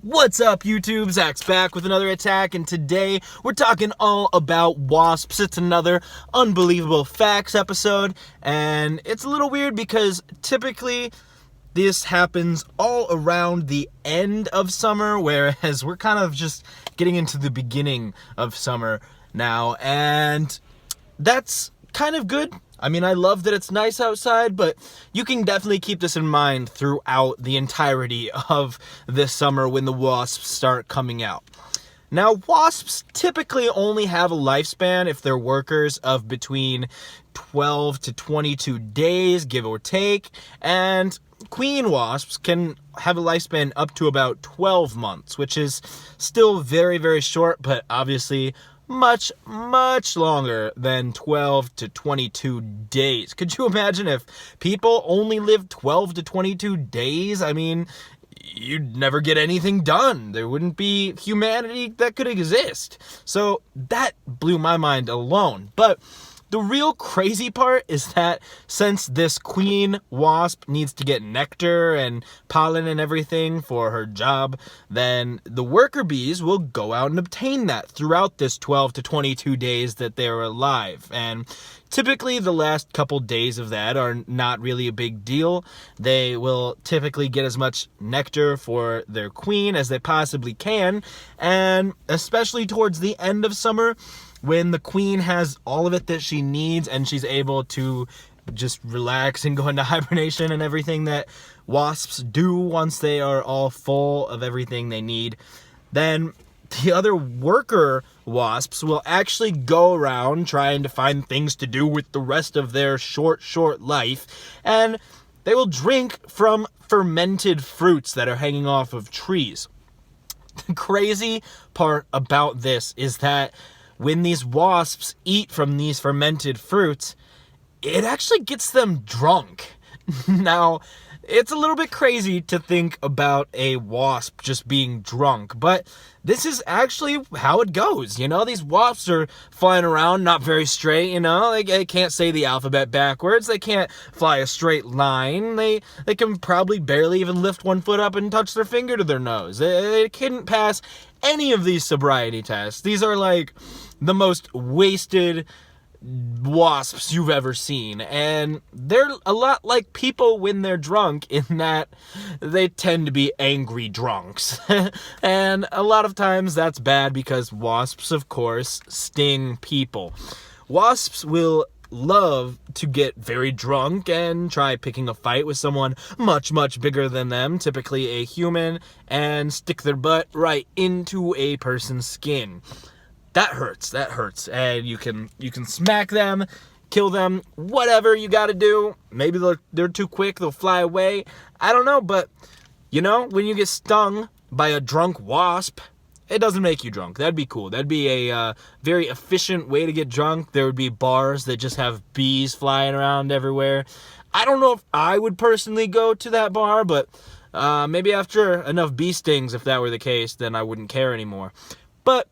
What's up, YouTube? Zach's back with another attack, and today we're talking all about wasps. It's another unbelievable facts episode, and it's a little weird because typically this happens all around the end of summer, whereas we're kind of just getting into the beginning of summer now, and that's kind of good. I mean, I love that it's nice outside, but you can definitely keep this in mind throughout the entirety of this summer when the wasps start coming out. Now, wasps typically only have a lifespan, if they're workers, of between 12 to 22 days, give or take, and queen wasps can have a lifespan up to about 12 months, which is still very, very short, but obviously much longer than 12 to 22 days. Could you imagine if people only lived 12 to 22 days? I mean, you'd never get anything done. There wouldn't be humanity that could exist. So that blew my mind alone. But the real crazy part is that since this queen wasp needs to get nectar and pollen and everything for her job, then the worker bees will go out and obtain that throughout this 12 to 22 days that they're alive. And typically the last couple days of that are not really a big deal. They will typically get as much nectar for their queen as they possibly can, and especially towards the end of summer, when the queen has all of it that she needs and she's able to just relax and go into hibernation and everything that wasps do once they are all full of everything they need, then the other worker wasps will actually go around trying to find things to do with the rest of their short life, and they will drink from fermented fruits that are hanging off of trees. The crazy part about this is that when these wasps eat from these fermented fruits, it actually gets them drunk. Now, it's a little bit crazy to think about a wasp just being drunk, but this is actually how it goes. You know, these wasps are flying around not very straight, you know, they can't say the alphabet backwards, they can't fly a straight line, they can probably barely even lift one foot up and touch their finger to their nose. They couldn't pass any of these sobriety tests. These are like the most wasted wasps you've ever seen, and they're a lot like people when they're drunk in that they tend to be angry drunks. And a lot of times that's bad because wasps, of course, sting people. Wasps will love to get very drunk and try picking a fight with someone much bigger than them, typically a human, and stick their butt right into a person's skin. That hurts, and you can smack them, kill them, whatever you gotta do. Maybe they're too quick, they'll fly away, I don't know, but you know, when you get stung by a drunk wasp, it doesn't make you drunk. That'd be cool. That'd be a very efficient way to get drunk. There would be bars that just have bees flying around everywhere. I don't know if I would personally go to that bar, but maybe after enough bee stings, if that were the case, then I wouldn't care anymore. But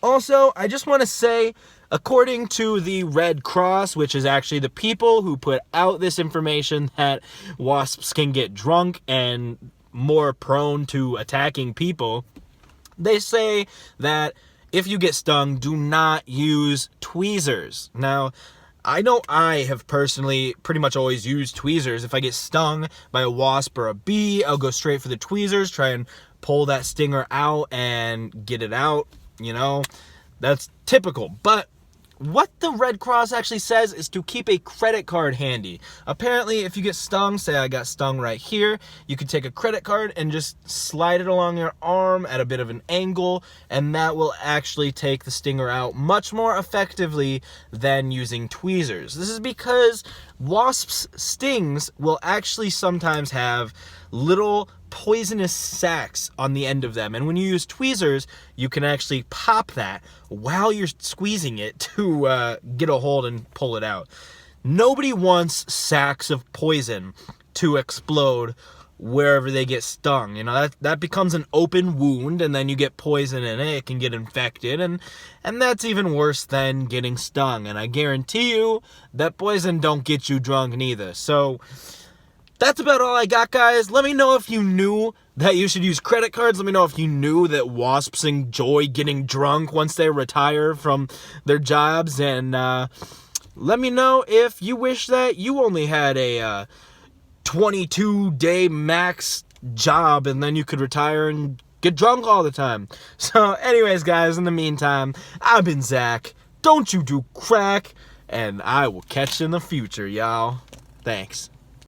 also, I just want to say, according to the Red Cross, which is actually the people who put out this information that wasps can get drunk and more prone to attacking people, they say that if you get stung, do not use tweezers. Now, I know I have personally pretty much always used tweezers. If I get stung by a wasp or a bee, I'll go straight for the tweezers, try and pull that stinger out and get it out. You know, that's typical. But what the Red Cross actually says is to keep a credit card handy. Apparently, if you get stung, say I got stung right here, you could take a credit card and just slide it along your arm at a bit of an angle, and that will actually take the stinger out much more effectively than using tweezers. This is because wasps' stings will actually sometimes have little poisonous sacs on the end of them, and when you use tweezers, you can actually pop that while you're squeezing it to get a hold and pull it out. Nobody wants sacs of poison to explode wherever they get stung. You know, that becomes an open wound, and then you get poison in it. It can get infected, and that's even worse than getting stung. And I guarantee you that poison don't get you drunk neither. So that's about all I got, guys. Let me know if you knew that you should use credit cards. Let me know if you knew that wasps enjoy getting drunk once they retire from their jobs. And let me know if you wish that you only had a 22-day max job and then you could retire and get drunk all the time. So anyways, guys, in the meantime, I've been Zach. Don't you do crack, and I will catch you in the future, y'all. Thanks.